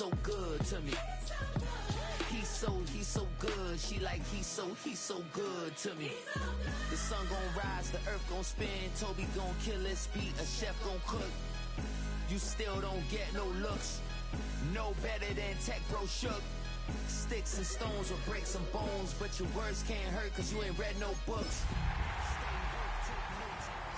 so good to me. He's so good. She like he's so good to me. The sun gon' rise, the earth gon' spin. Toby gon' kill this beat, a chef gon' cook. You still don't get no looks. No better than Tech Bro Shook. Sticks and stones will break some bones, but your words can't hurt cause you ain't read no books.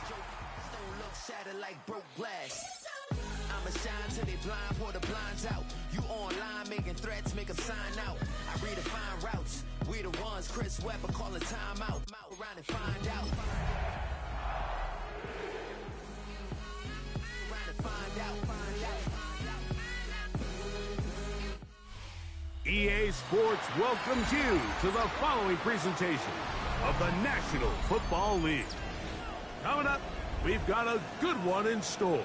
Stone look shattered like broke glass. I'ma shine till they blind, pour the blinds out. You online making threats, make them sign out. I redefine routes. We the ones Chris Webber call a timeout. Around and find out. Around and find out. EA Sports welcomes you to the following presentation of the National Football League. Coming up, we've got a good one in store.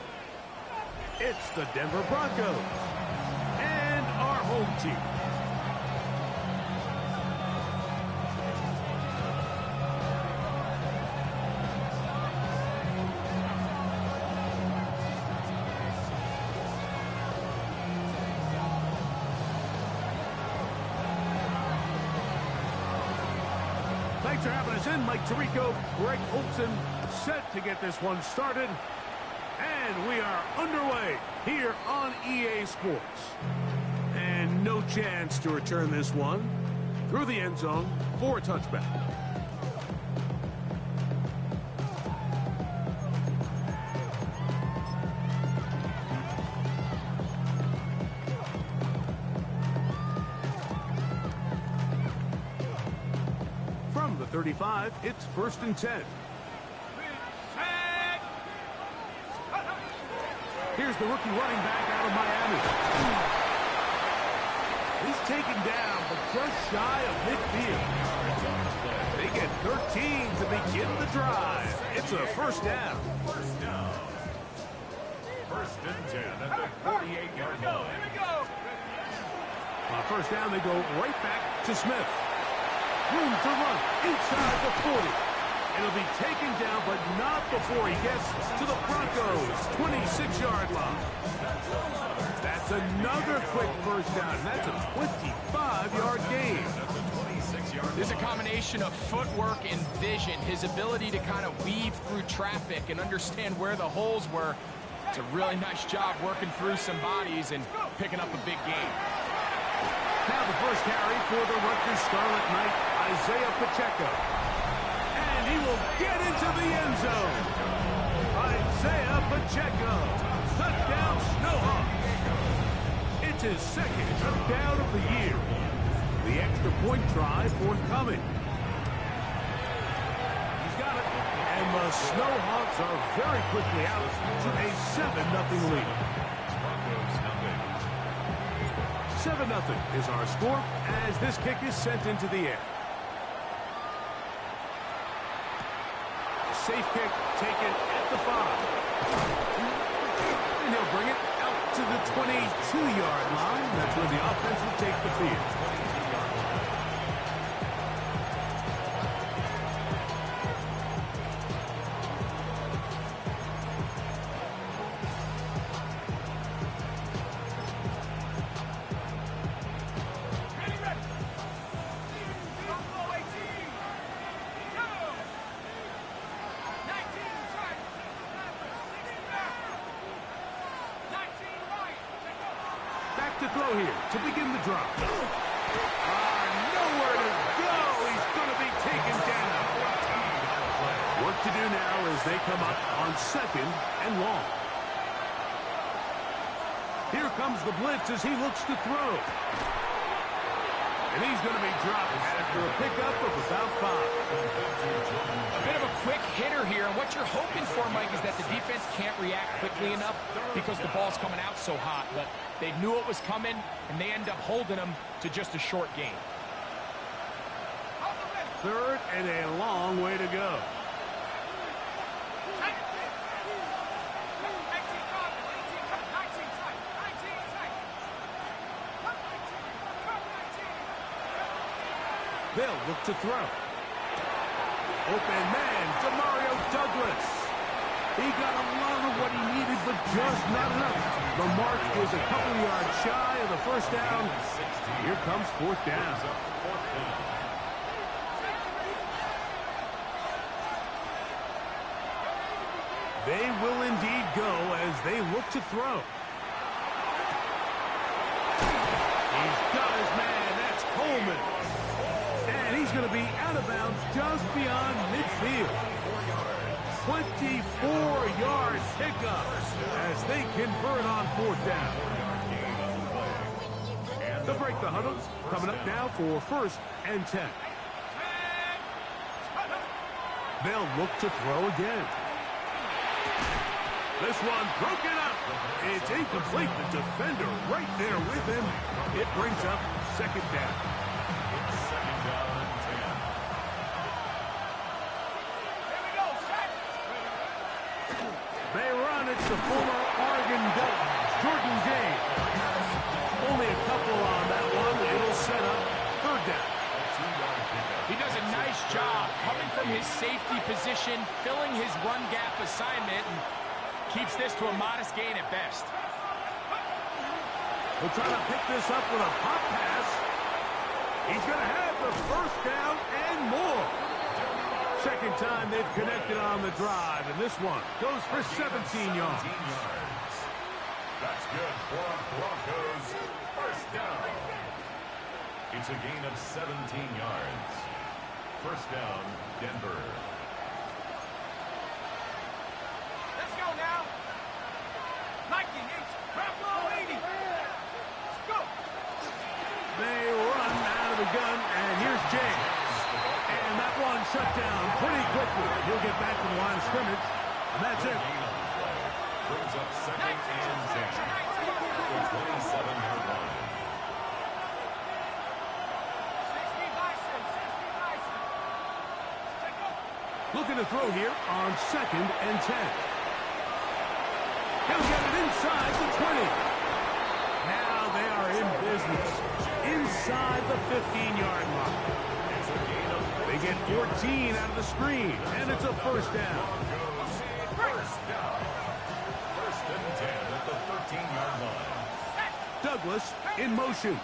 It's the Denver Broncos and our home team. Thanks for having us in. Mike Tirico, Greg Olson, set to get this one started. And we are underway here on EA Sports. And no chance to return this one through the end zone for a touchback. From the 35, it's 1st and 10. Here's the rookie running back out of Miami. He's taken down, but just shy of midfield. They get 13 to begin the drive. It's a first down. First down. 1st and 10 at the 48-yard line. Here we go. On first down, they go right back to Smith. Room to run inside the 40. It'll be taken down, but not before he gets to the Broncos' 26-yard line. That's another quick first down. That's a 25-yard gain. There's a combination of footwork and vision, his ability to kind of weave through traffic and understand where the holes were. It's a really nice job working through some bodies and picking up a big gain. Now the first carry for the Rutgers Scarlet Knight, Isaiah Pacheco. He will get into the end zone. Isaiah Pacheco, touchdown Snowhawks. It's his second touchdown of the year. The extra point try forthcoming. He's got it. And the Snowhawks are very quickly out to a 7-0 lead. 7-0 is our score as this kick is sent into the air. Safe kick taken at the 5. And he'll bring it out to the 22-yard line. That's where the offense will take the field. To throw here to begin the drop. Nowhere to go. He's going to be taken down. Work to do now as they come up on 2nd and long. Here comes the blitz as he looks to throw. And he's going to be dropped after a pickup of about 5. A bit of a quick hitter here, and what you're hoping for, Mike, is that the defense can't react quickly enough because the ball's coming out so hot, but they knew it was coming, and they end up holding them to just a short gain. 3rd and a long way to go. They'll look to throw. Open man, Demario Douglas. He got a lot of what he needed, but just not enough. The mark is a couple yards shy of the first down. Here comes fourth down. They will indeed go as they look to throw. He's got his man. That's Coleman. And he's going to be out of bounds just beyond midfield. 24-yard pickup as they convert on fourth down. They'll break the huddle. Coming up now for first and 10. They'll look to throw again. This one broken up. It's incomplete. The defender right there with him. It brings up second down. It's second down and 10. They run. It's the former Oregon Duck, Jordan Day. Only a couple on that one. It'll set up third down. He does a nice job coming from his safety position, filling his run gap assignment, and keeps this to a modest gain at best. We'll try to pick this up with a pop pass. He's going to have the first down and more. Second time they've connected on the drive, and this one goes for 17 yards. That's good for Broncos. First down. It's a gain of 17 yards. First down, Denver. Let's go now. Nike, Bravo 80. Let's go. They run out of the gun, and here's James. And that one shut down pretty quickly. He'll get back to the line of scrimmage, and that's it. Brings up second and 10. The 27-yard line. 60 bison. Looking to throw here on second and 10. He'll get it inside the 20. Now they are in business. Inside the 15-yard mark. They get 14 out of the screen, and it's a first down. First down. First and 10 at the 13-yard line. Douglas in motion. In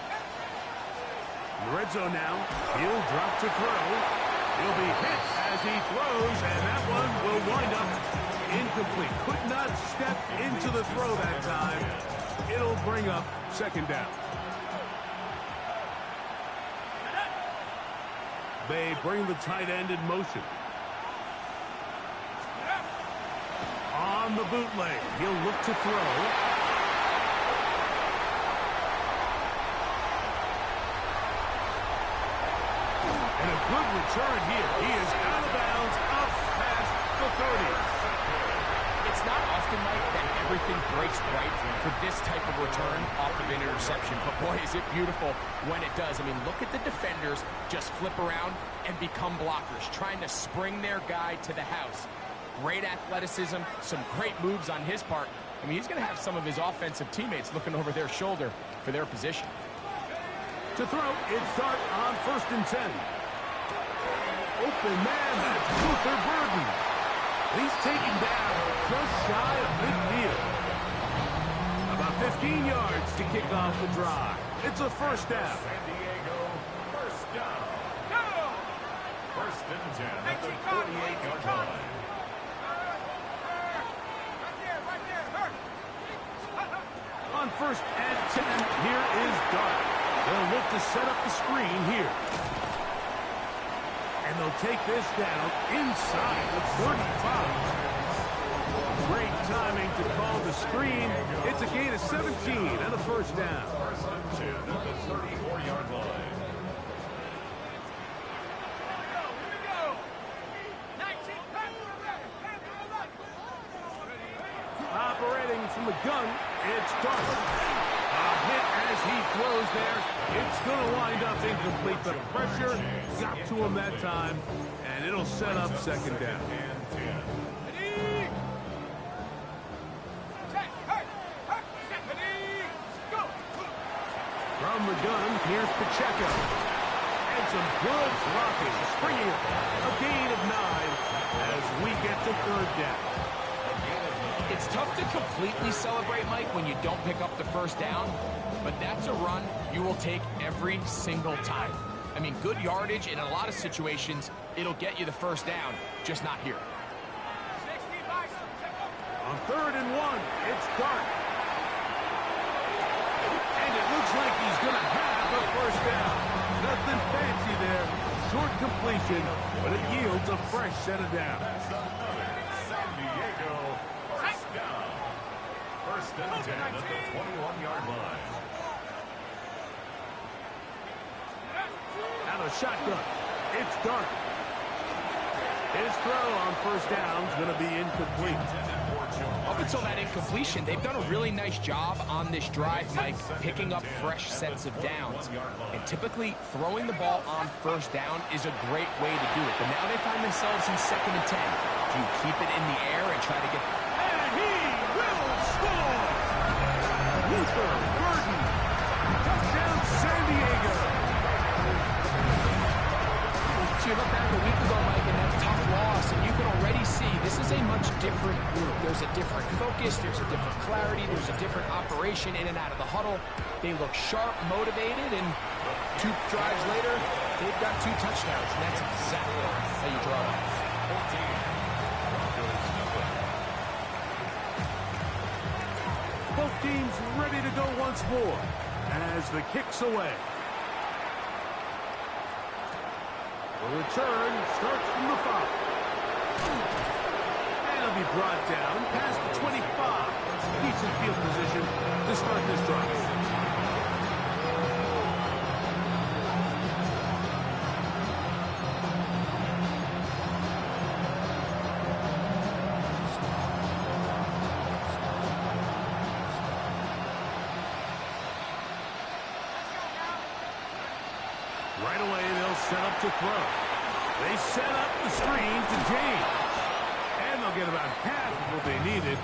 the red zone now. He'll drop to throw. He'll be hit as he throws, and that one will wind up incomplete. Could not step into the throw that time. It'll bring up second down. They bring the tight end in motion. On the bootleg, he'll look to throw. And a good return here. He is out of bounds, up past the 30. It's not often, Mike, that everything breaks right for this type of return off of an interception. But boy, is it beautiful when it does. I mean, look at the defenders just flip around and become blockers, trying to spring their guy to the house. Great athleticism, some great moves on his part. I mean, he's going to have some of his offensive teammates looking over their shoulder for their position. To throw, it's Dart on first and 10. Open man, that's Luther Burden. He's taken down just shy of midfield. About 15 yards to kick off the drive. It's a first down. San Diego, first down. Go. First and 10 at the 48-yard line. Right there. On first and 10, here is Dart. They'll look to set up the screen here. And they'll take this down inside the 35. Great timing to call the screen. It's a gain of 17 and a first down. First and 10 at the 34-yard line. Here we go. 19. Operating from the gun, it's Dart. A hit as he throws there. It's going to wind up incomplete. The pressure got to him that time, and it'll set up second down. And 10. From the gun, here's Pacheco. And some good blocking, springing it. A gain of 9 as we get to third down. It's It's tough to completely celebrate, Mike, when you don't pick up the first down, but that's a run you will take every single time. I mean, good yardage in a lot of situations, it'll get you the first down, just not here. 60 Bison, check up. On 3rd and 1, it's Dart. And it looks like he's going to have a first down. Nothing fancy there. Short completion, but it yields a fresh set of downs. That's another San Diego first down. First and 10 at the 21-yard line. Out of shotgun, it's Dart. His throw on first down is going to be incomplete. Up until that incompletion, they've done a really nice job on this drive, Mike, picking up fresh sets of downs. And typically, throwing the ball on first down is a great way to do it. But now they find themselves in 2nd and 10. Do you keep it in the air and try to get... And he will score! Luther Burden. Touchdown, San Diego. So you look back a week ago, Mike, and that tough loss, and you can already see this is a much different group. There's a different focus, there's a different clarity, there's a different operation in and out of the huddle. They look sharp, motivated, and 2 drives later, they've got 2 touchdowns, and that's exactly how you draw it. Both teams ready to go once more as the kick's away. The return starts from the 5. And it'll be brought down past the 25. Decent field position to start this drive. Right away, they'll set up to throw. They set up the screen to James. And they'll get about half of what they needed.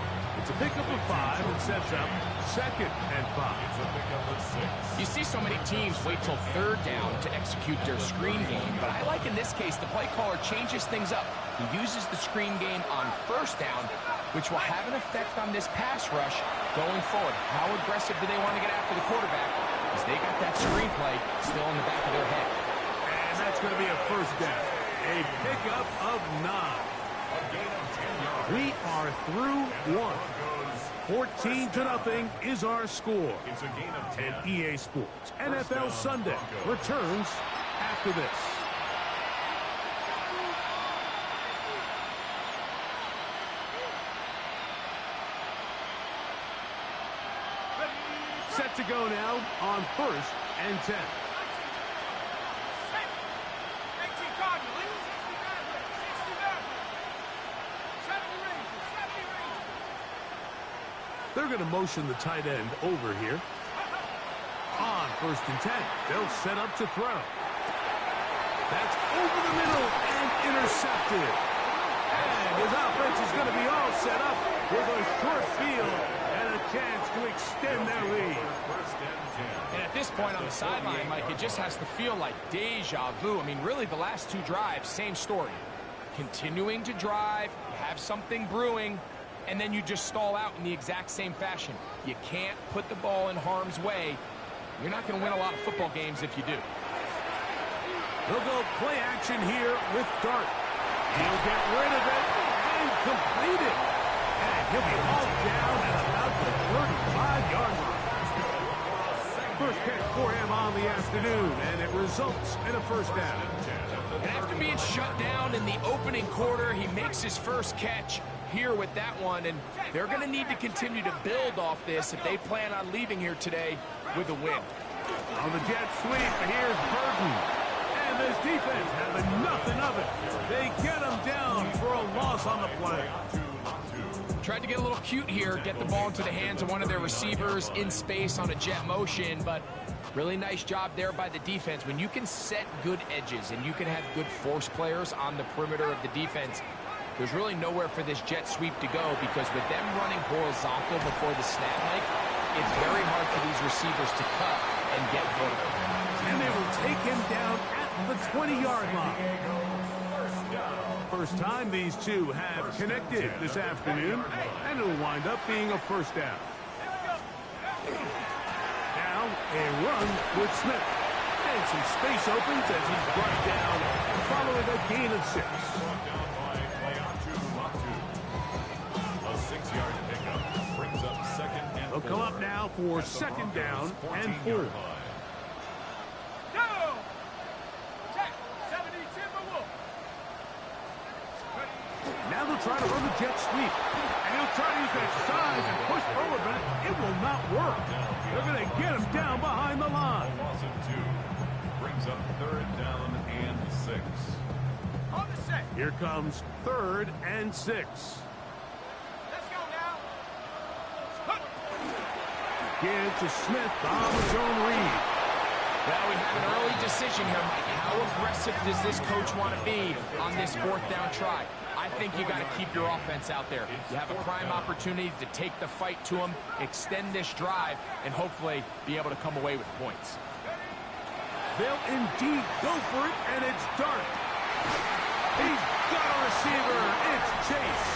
It's a pickup of 5 and sets up 2nd and 5. It's a pickup of 6. You see so many teams wait till 3rd down to execute their screen game, but I like in this case the play caller changes things up. He uses the screen game on 1st down, which will have an effect on this pass rush going forward. How aggressive do they want to get after the quarterback? Because they got that screen play still in the back of their head. And that's going to be a first down. A pickup of 9. A gain of 10 yards. We are through 1. 14-0 is our score. It's a gain of 10. And EA Sports NFL Sunday returns after this. Set to go now on 1st and 10. 18 Cardinal, 69, 70 Rangers, 70 Rangers. They're going to motion the tight end over here. On 1st and 10, they'll set up to throw. That's over the middle and intercepted. And his offense is going to be all set up with a short field and a chance to extend their lead. First and 10. And at this point on the sideline, Mike, it just has to feel like deja vu. I mean, really, the last 2 drives, same story. Continuing to drive, you have something brewing, and then you just stall out in the exact same fashion. You can't put the ball in harm's way. You're not going to win a lot of football games if you do. They'll go play action here with Dart. He'll get rid of it and complete it. And he'll be hauled down at about the 35-yard line. First catch for him on the afternoon, and it results in a first down. And after being shut down in the opening quarter, he makes his first catch here with that one, and they're going to need to continue to build off this if they plan on leaving here today with a win. On the jet sweep, here's Burden. And this defense having nothing of it. They get him down for a loss on the play. Tried to get a little cute here, get the ball into the hands of one of their receivers in space on a jet motion, but really nice job there by the defense. When you can set good edges and you can have good force players on the perimeter of the defense, there's really nowhere for this jet sweep to go, because with them running horizontal before the snap, Mike, it's very hard for these receivers to cut and get vertical. And they will take him down at the 20-yard line. First time these two have connected this afternoon, and it'll wind up being a first down. Now, a run with Smith. And some space opens as he's brought down following a gain of 6. Brought down by a 6-yard pickup brings up second and They'll come up now for second down and 4. Go! Check. 70 Timberwolf. Now they'll try to run the jet sweep. And he'll try to use that size and push forward, but it will not work. They're going to get him down behind the line. Loss of 2 brings up third down and 6. On the set. Here comes 3rd and 6. Let's go now. Give to Smith on the zone read. Well, we have an early decision here, Mike. How aggressive does this coach want to be on this 4th down try? I think you got to keep your offense out there. You have a prime opportunity to take the fight to him, extend this drive, and hopefully be able to come away with points. They'll indeed go for it, and it's Dart. He's got a receiver. It's Chase.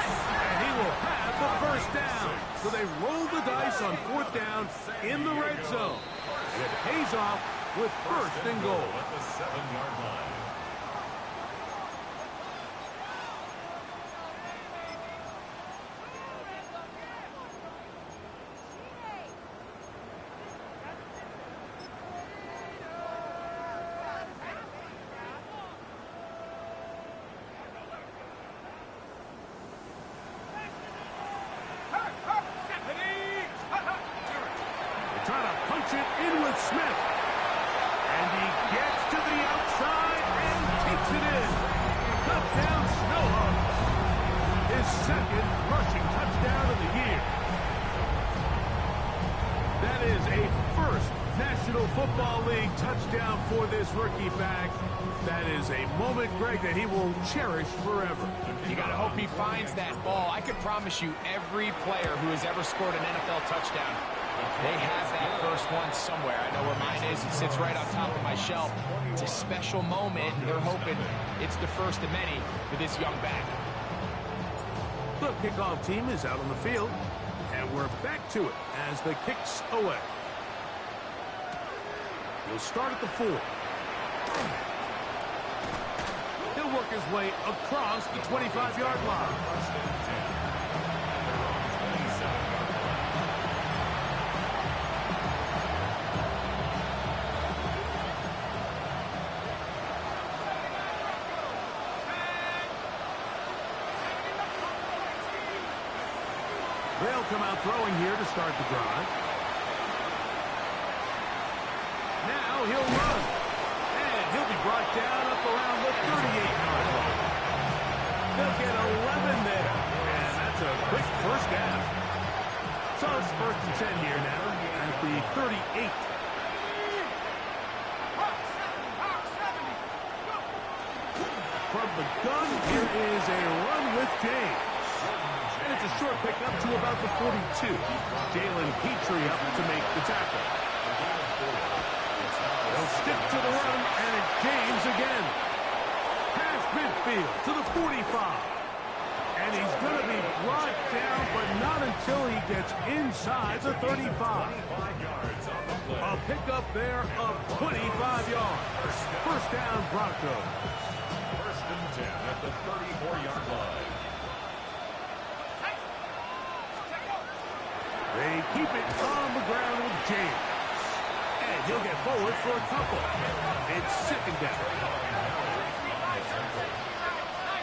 And he will have the first down. So they roll the dice on 4th down in the red zone. And it pays off with 1st and goal. At the 7-yard line. Trying to punch it in with Smith. And he gets to the outside and takes it in. Touchdown, Snowhawks. His 2nd rushing touchdown of the year. That is a 1st National Football League touchdown for this rookie back. That is a moment, Greg, that he will cherish forever. You got to hope he finds that ball. I can promise you every player who has ever scored an NFL touchdown, they have that first one somewhere. I know where mine is. It sits right on top of my shelf. It's a special moment, and they're hoping it's the first of many for this young back. The kickoff team is out on the field, and we're back to it as the kick's away. He'll start at the 4. He'll work his way across the 25-yard line. They'll come out throwing here to start the drive. Now he'll run. And he'll be brought down up around the 38-yard line. They'll get 11 there. And that's a quick first down. So it's 1st and 10 here now at the 38. From the gun, here is a run with James. And it's a short pickup to about the 42. Jalen Petrie up to make the tackle. They'll stick to the run, and it's James again. Past midfield to the 45. And he's going to be brought down, but not until he gets inside the 35. A pickup there of 25 yards. First down, Broncos. 1st and 10 at the 34-yard line. They keep it on the ground with James. And he'll get forward for a couple. It's 2nd down.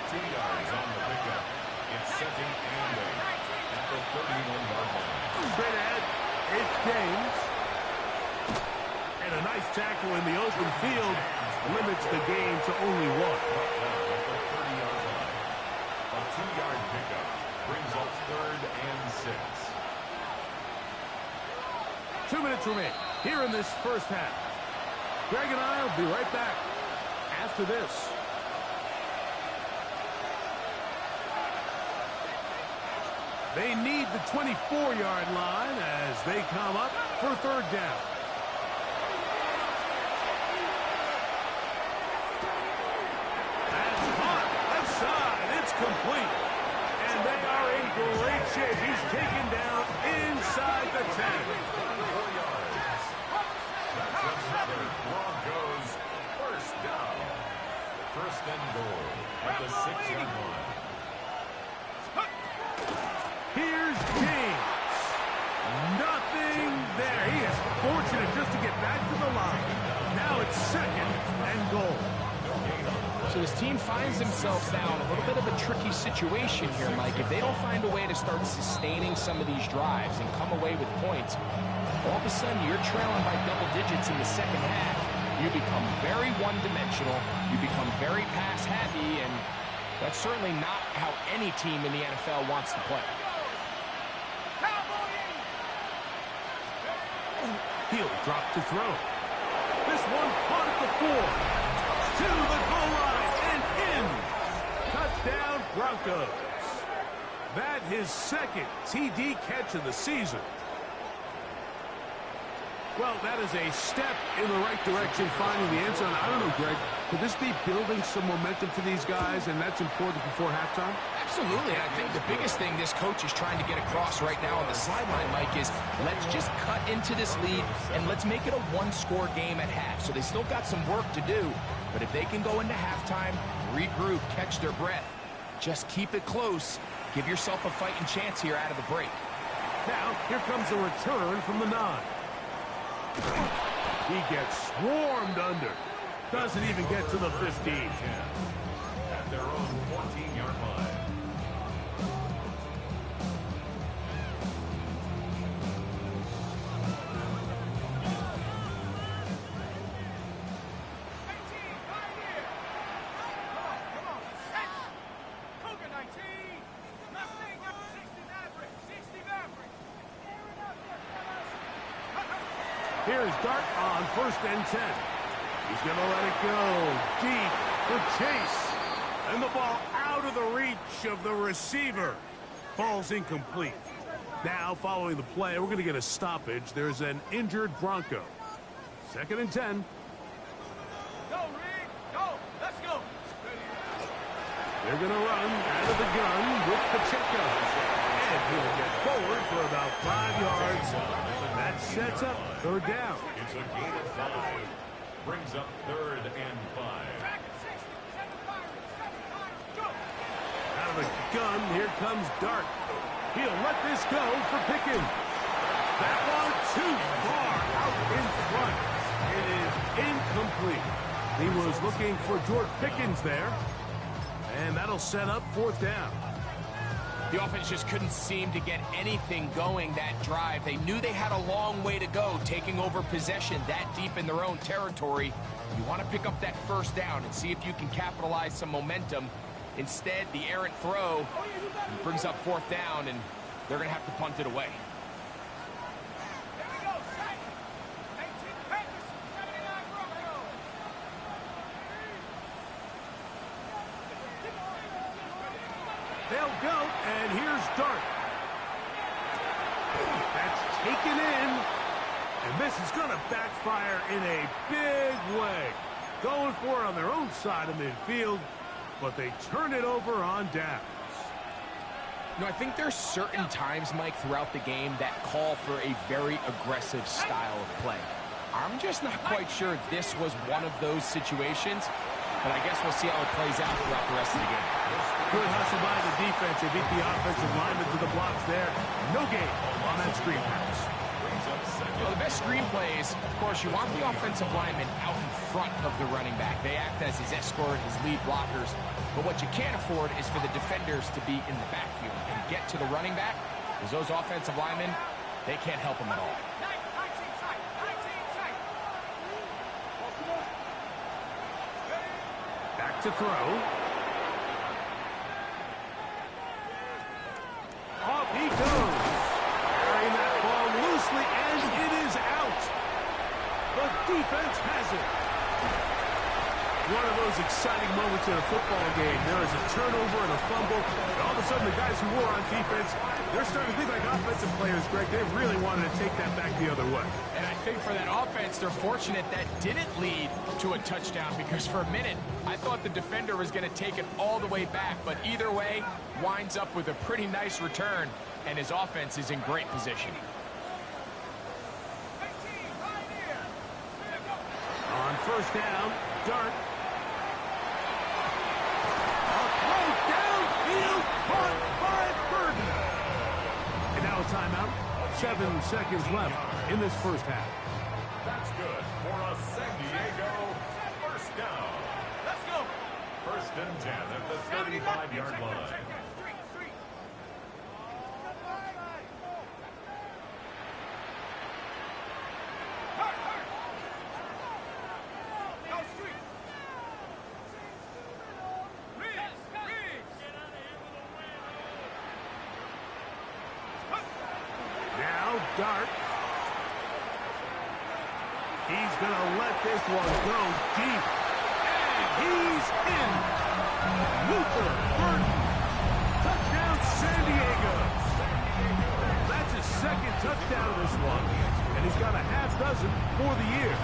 2 yards on the pickup. It's 2nd and 8 at the 31-yard line. Straight ahead, it's James. And a nice tackle in the open field limits the game to only 1. At the 30-yard line. A 2-yard pickup brings up 3rd and 6. 2 minutes remain here in this first half. Greg and I will be right back after this. They need the 24-yard line as they come up for 3rd down. That's caught. Let's complete. And they are in great shape. He's taken down inside the 10. That's another Broncos first down. First and goal at the 6-yard line. Here's James. Nothing there. He is fortunate just to get back to the line. Now it's second and goal. So his team finds themselves now in a little bit of a tricky situation here, Mike. If they don't find a way to start sustaining some of these drives and come away with points, all of a sudden you're trailing by double digits in the second half. You become very one-dimensional. You become very pass-happy, and that's certainly not how any team in the NFL wants to play. He'll drop to throw. This one caught at the 4. To the goal line and in. Touchdown, Broncos. That his second TD catch of the season. Well, that is a step in the right direction, finding the end zone. I don't know, Greg, could this be building some momentum for these guys, and that's important before halftime? Absolutely. I think the biggest thing this coach is trying to get across right now on the sideline, Mike, is let's just cut into this lead, and let's make it a one-score game at half. So they still got some work to do, but if they can go into halftime, regroup, catch their breath, just keep it close, give yourself a fighting chance here out of the break. Now, here comes a return from the 9. He gets swarmed under. Doesn't even get to the 15. At their own 14-yard line. Here's Dart on first and 10. He's going to let it go deep for Chase. And the ball out of the reach of the receiver. Falls incomplete. Now, following the play, we're going to get a stoppage. There's an injured Bronco. Second and 10. Go, Rick! Go! Let's go! They're going to run out of the gun with Pacheco. And he'll get forward for about 5 yards. That sets up third down. It's a gain of 5. Brings up third and 5. Out of the gun, here comes Dart. He'll let this go for Pickens. That one too far out in front. It is incomplete. He was looking for George Pickens there. And that'll set up fourth down. The offense just couldn't seem to get anything going that drive. They knew they had a long way to go, taking over possession that deep in their own territory. You want to pick up that first down and see if you can capitalize some momentum. Instead, the errant throw brings up fourth down, and they're going to have to punt it away. They'll go, and here's Dart. That's taken in, and this is going to backfire in a big way. Going for it on their own side of midfield, but they turn it over on downs. You know, I think there's certain times, Mike, throughout the game that call for a very aggressive style of play. I'm just not quite sure this was one of those situations, but I guess we'll see how it plays out throughout the rest of the game. Good hustle by the defense. They beat the offensive lineman to the blocks there. No gain on that screen pass. Well, the best screen plays, of course, you want the offensive lineman out in front of the running back. They act as his escort, his lead blockers. But what you can't afford is for the defenders to be in the backfield and get to the running back, because those offensive linemen, they can't help them at all. Back to throw. Off he goes. Carrying that ball loosely, and it is out. The defense has it. One of those exciting moments in a football game. There is a turnover and a fumble, and all of a sudden the guys who were on defense, they're starting to think like offensive players, Greg. They really wanted to take that back the other way. And I think for that offense, they're fortunate that didn't lead to a touchdown, because for a minute, I thought the defender was going to take it all the way back. But either way, winds up with a pretty nice return, and his offense is in great position. On first down, Dart. A throw downfield, caught by Burton. And now a timeout. 7 seconds left in this first half. That's good for a San Diego first down. Let's go. First and 10 at the 35-yard line. Dart. He's going to let this one go deep. And he's in. Luther Burton. Touchdown, San Diego. That's his second touchdown of this one. And he's got a half dozen for the year.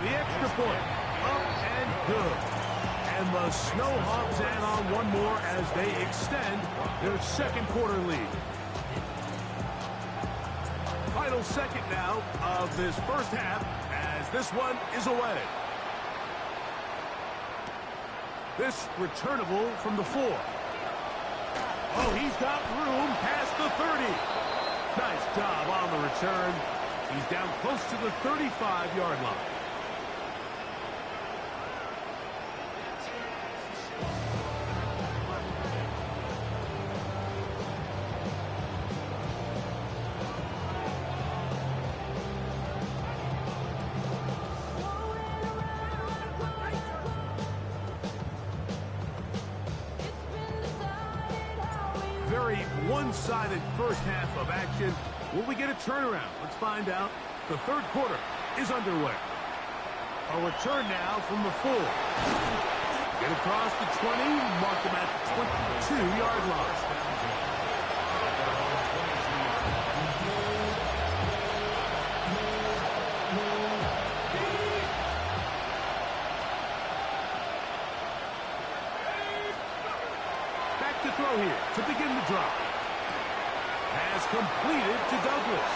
The extra point. Up and good. And the Snowhawks add on one more as they extend their second quarter lead. Final second now of this first half as this one is away. This returnable from the 4. Oh, he's got room past the 30. Nice job on the return. He's down close to the 35-yard line. Very one-sided first half of action. Will we get a turnaround? Let's find out. The third quarter is underway. A return now from the 4. Get across the 20, mark them at the 22-yard line. To throw here to begin the drive. Has completed to Douglas.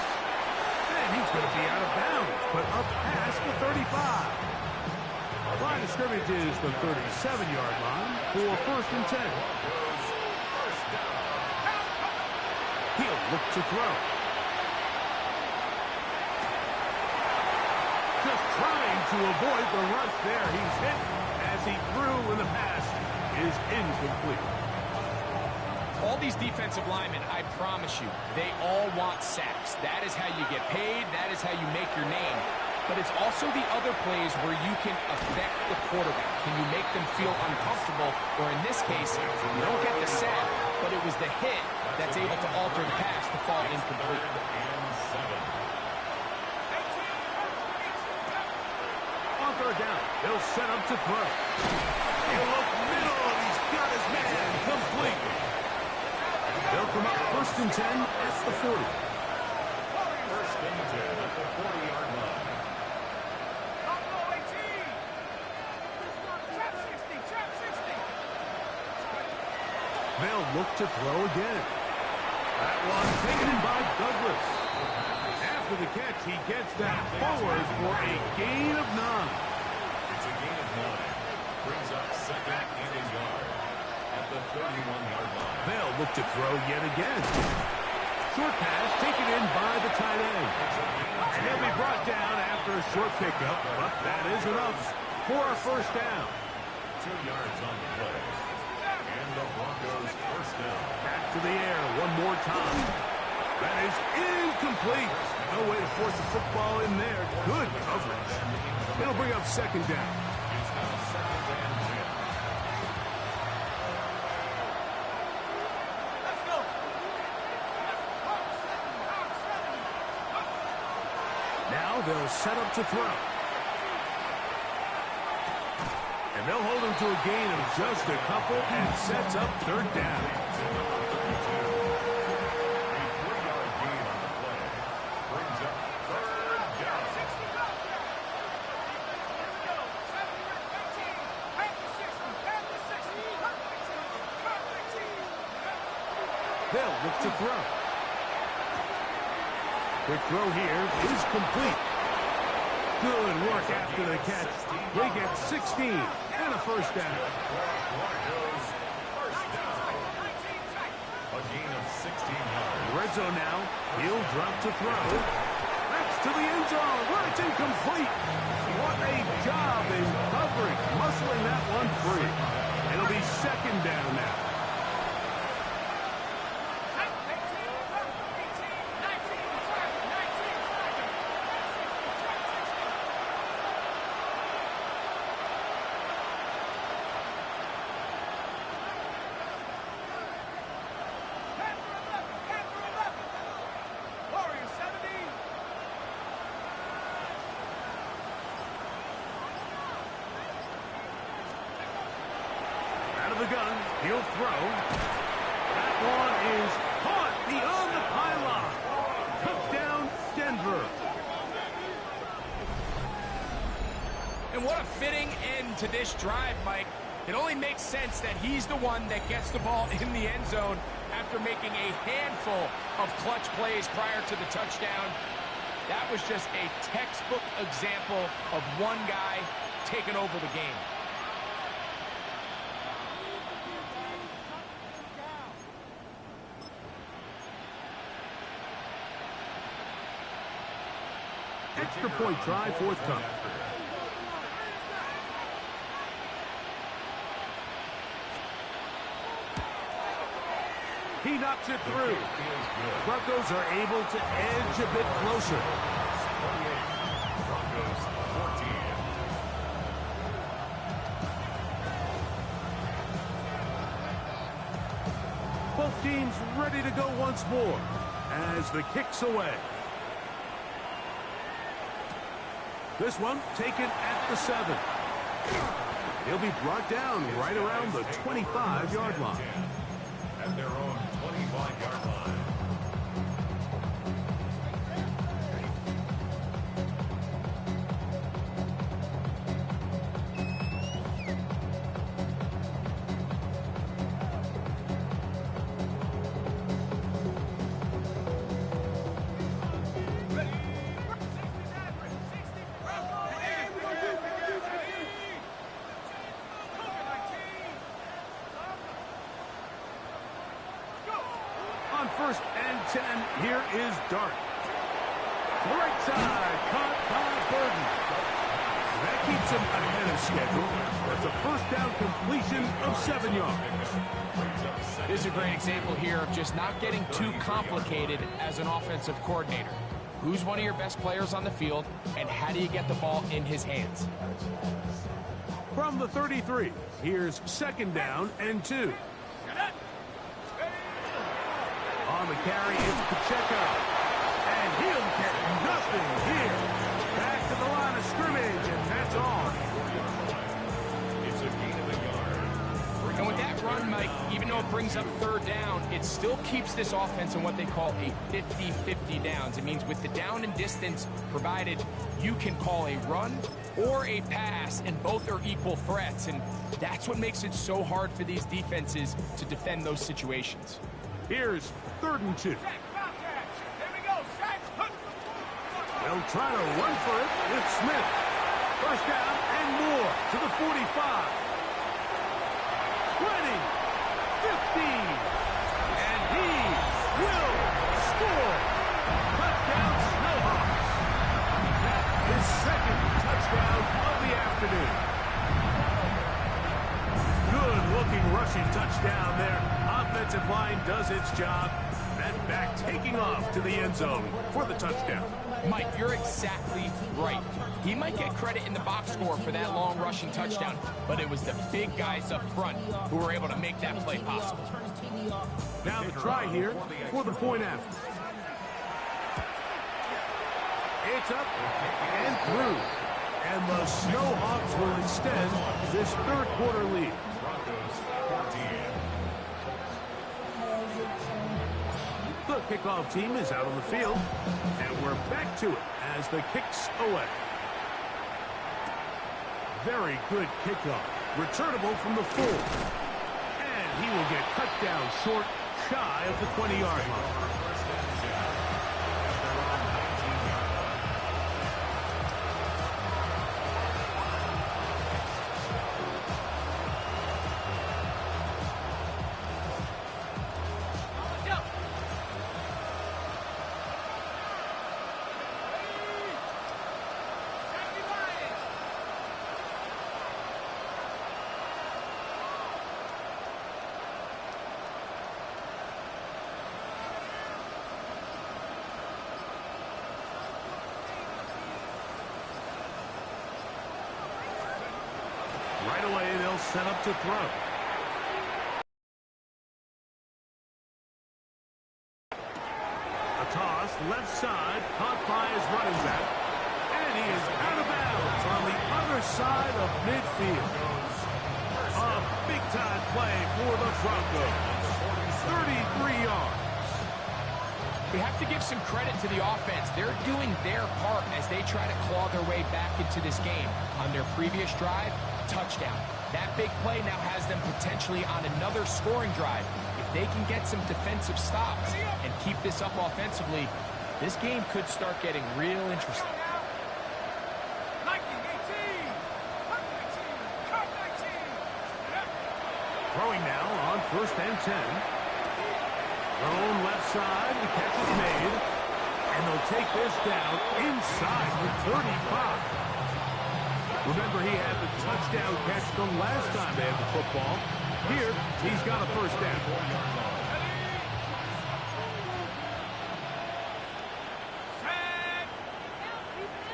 And he's going to be out of bounds, but up past the 35. Line of scrimmage is the 37-yard line for first and 10. He'll look to throw. Just trying to avoid the rush there. He's hit as he threw when the pass is incomplete. All these defensive linemen, I promise you, they all want sacks. That is how you get paid. That is how you make your name. But it's also the other plays where you can affect the quarterback. Can you make them feel uncomfortable? Or in this case, you don't get the sack, but it was the hit that's able to alter the pass to fall incomplete. On third down, they'll set up to throw. He'll look middle, and he's got his man complete. They'll come up first and 10 at the 40. First and 10 at the 40-yard line. They'll look to throw again. That one taken in by Douglas. After the catch, he gets that forward for a gain of 9. It's a gain of 9. Brings up second and a yard at the 31-yard line. They'll look to throw yet again. Short pass taken in by the tight end. And he'll be brought down after a short pickup, but that is enough for a first down. 2 yards on the play. And the Broncos first down. Back to the air one more time. That is incomplete. No way to force the football in there. Good coverage. It'll bring up second down. It's now second and 10. Now they'll set up to throw. And they'll hold him to a gain of just a couple and sets up third down. They'll look to throw. Quick throw here is complete. Good work after the catch. They get 16 and a first down. A gain of 16 yards. Red zone now. He'll drop to throw. That's to the end zone where it's incomplete. What a job in covering, muscling that one free. It'll be second down now. The gun, he'll throw. That one is caught beyond the pylon. Touchdown, Denver. And what a fitting end to this drive, Mike. It only makes sense that he's the one that gets the ball in the end zone after making a handful of clutch plays prior to the touchdown. That was just a textbook example of one guy taking over the game. Extra point try forthcoming. He knocks it through. Broncos are able to edge a bit closer. Broncos 14. Both teams ready to go once more as the kick's away. This one taken at the 7. He'll be brought down right around the 25-yard line. At their own 25-yard line. On 1st and 10, here is Dart. Right side, caught by Burden. That keeps him ahead of schedule. That's a first down completion of 7 yards. This is a great example here of just not getting too complicated as an offensive coordinator. Who's one of your best players on the field, and how do you get the ball in his hands? From the 33, here's 2nd down and 2. On the carry is Pacheco. And he'll get nothing here. Back to the line of scrimmage, and that's on. It's a gain of a yard. And with that run, Mike, even though it brings up 3rd down, it still keeps this offense in what they call a 50-50 downs. It means with the down and distance provided, you can call a run or a pass, and both are equal threats. And that's what makes it so hard for these defenses to defend those situations. Here's 3rd and 2. They'll try to run for it with Smith. First down and more to the 45. 20, 15, and he will score. Touchdown, Snowhawks. His 2nd touchdown of the afternoon. Good-looking rushing touchdown there. Offensive line does its job. That back taking off to the end zone for the touchdown. Mike, you're exactly right. He might get credit in the box score for that long rushing touchdown, but it was the big guys up front who were able to make that play possible. Now the try here for the point after. It's up and through. And the Snowhawks will extend this third quarter lead. Broncos 14. The kickoff team is out on the field, and we're back to it as the kick's away. Very good kickoff. Returnable from the 4. And he will get cut down short, shy of the 20-yard line. Right away, they'll set up to throw. A toss, left side, caught by his running back. And he is out of bounds on the other side of midfield. A big-time play for the Broncos. 33 yards. We have to give some credit to the offense. They're doing their part as they try to claw their way back into this game. On their previous drive, touchdown. That big play now has them potentially on another scoring drive. If they can get some defensive stops and keep this up offensively, this game could start getting real interesting. Throwing now on 1st and 10. Thrown left side, the catch is made. And they'll take this down inside the 35. Remember, he had the touchdown catch the last time they had the football. Here, he's got a first down.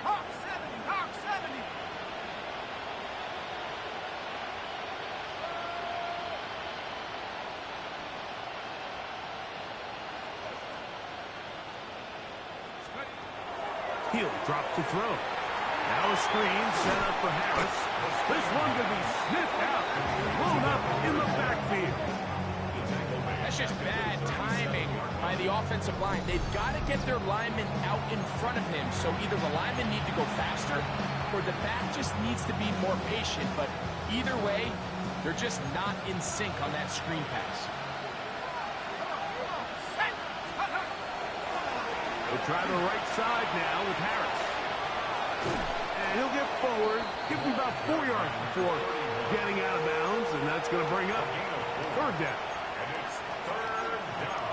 Hawk 70, Hawk 70. He'll drop to throw. Now a screen set up for Harris. This one could be sniffed out and blown up in the backfield. That's just bad timing by the offensive line. They've got to get their linemen out in front of him, so either the linemen need to go faster or the back just needs to be more patient. But either way, they're just not in sync on that screen pass. They'll try the right side now with Harris. And he'll get forward, give him about 4 yards before getting out of bounds, and that's going to bring up 3rd down. And it's 3rd down.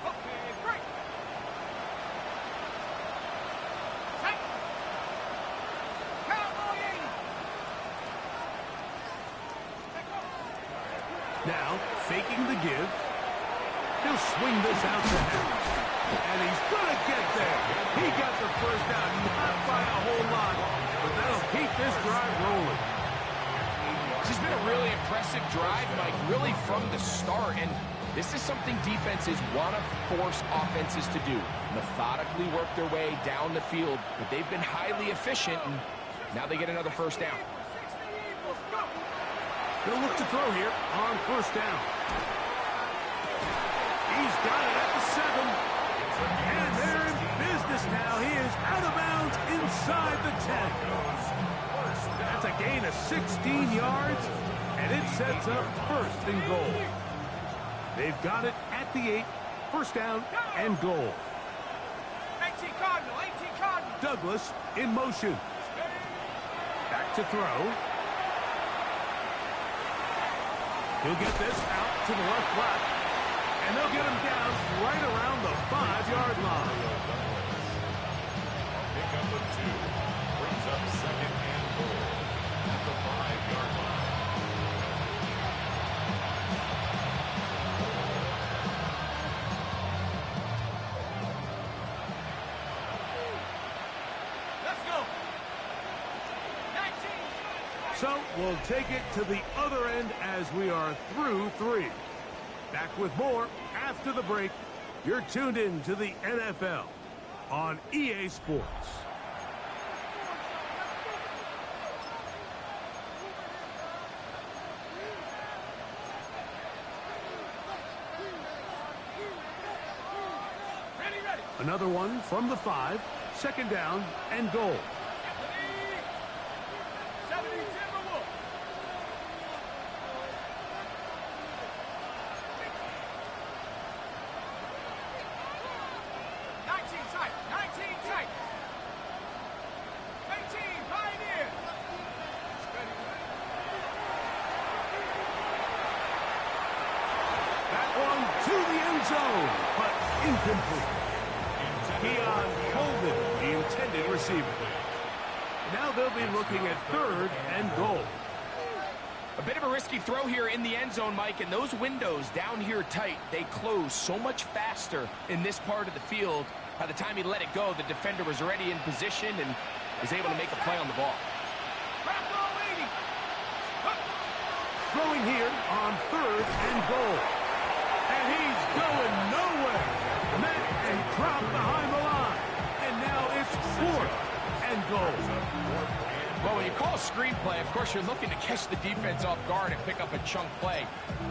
Okay, break. Take. Cowboy 80. Now, faking the give. He'll swing this out to Harris. And he's going to get there. He got the first down, not by a whole lot, but that'll keep this drive rolling. This has been a really impressive drive, Mike, really from the start. And this is something defenses want to force offenses to do. Methodically work their way down the field, but they've been highly efficient, and now they get another first down. They'll look to throw here on 1st down. He's got it at the 7. And they're in business now. He is out of bounds inside the 10. That's a gain of 16 yards, and it sets up 1st and goal. They've got it at the 8, 1st down and goal. 18 Cardinal, 18 Cardinal. Douglas in motion. Back to throw. He'll get this out to the left flat, and they'll get him down right around the 5-yard line. Pick up a 2. Brings up 2nd and goal at the 5-yard line. Let's go. So we'll take it to the other end as we are through 3. Back with more after the break. You're tuned in to the NFL on EA Sports. Another one from the 5, 2nd down and goal. 18, Pioneer. That one to the end zone, but incomplete. Keon Coleman, the intended receiver. Now they'll be looking at 3rd and goal. A bit of a risky throw here in the end zone, Mike, and those windows down here tight, they close so much faster in this part of the field. By the time he let it go, the defender was already in position and was able to make a play on the ball. Throwing here on 3rd and goal. And he's going nowhere. Met and dropped behind the line. And now it's 4th and goal. Well, when you call a screenplay, of course, you're looking to catch the defense off guard and pick up a chunk play.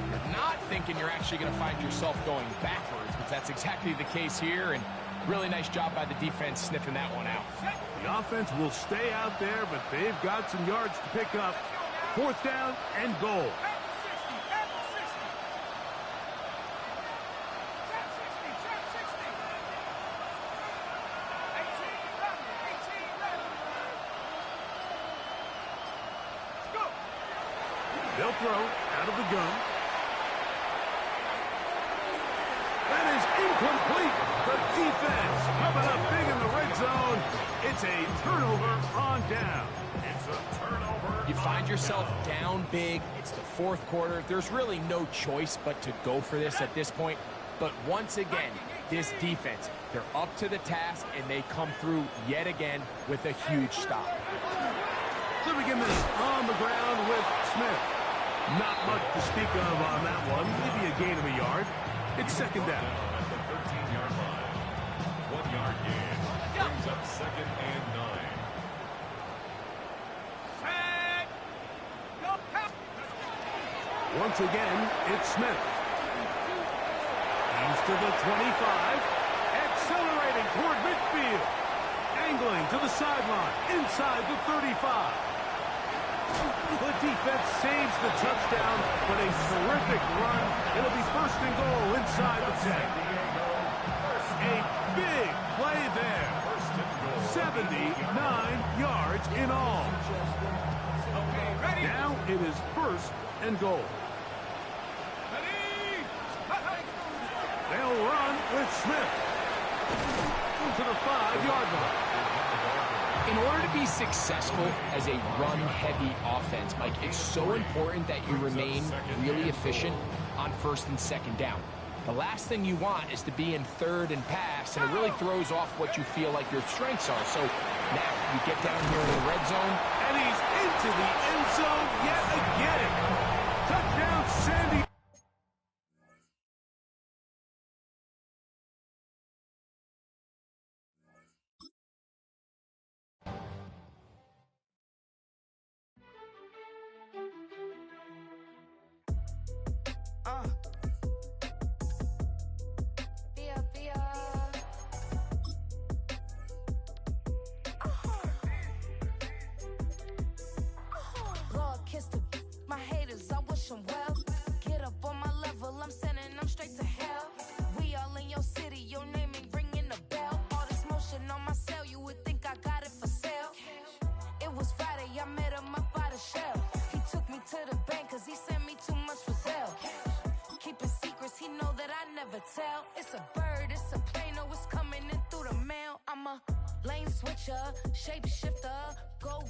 You're not thinking you're actually going to find yourself going backwards, but that's exactly the case here, and really nice job by the defense sniffing that one out. The offense will stay out there, but they've got some yards to pick up. 4th down and goal. They'll throw out of the gun. That is incomplete. The defense coming up big in the red zone. It's a turnover on down. It's a turnover. You find yourself down big. It's the 4th quarter. There's really no choice but to go for this at this point. But once again, this defense, they're up to the task, and they come through yet again with a huge stop. So we begin this on the ground with Smith. Not much to speak of on that one. Maybe a gain of a yard. It's 2nd down. At the 13-yard line. 1-yard gain. Brings up 2nd and 9. Once again, it's Smith. He's to the 25. Accelerating toward midfield. Angling to the sideline. Inside the 35. The defense saves the touchdown, but a terrific run. It'll be 1st and goal inside the 10. A big play there. 79 yards in all. Now it is 1st and goal. They'll run with Smith to the 5-yard line. In order to be successful as a run-heavy offense, Mike, it's so important that you remain really efficient on 1st and 2nd down. The last thing you want is to be in 3rd and pass, and it really throws off what you feel like your strengths are. So now you get down here in the red zone. And he's into the end zone yet again. Touchdown, Sandy. My haters, I wish them well. Get up on my level, I'm sending them straight to hell. We all in your city, your name ain't ringing a bell. All this motion on my cell, you would think I got it for sale. It was Friday, I met him up by the shell. He took me to the bank, cause he sent me too much for sale. Keeping secrets, he know that I never tell. It's a bird, it's a plane, oh, it's coming in through the mail. I'm a lane switcher, shapeshifter, go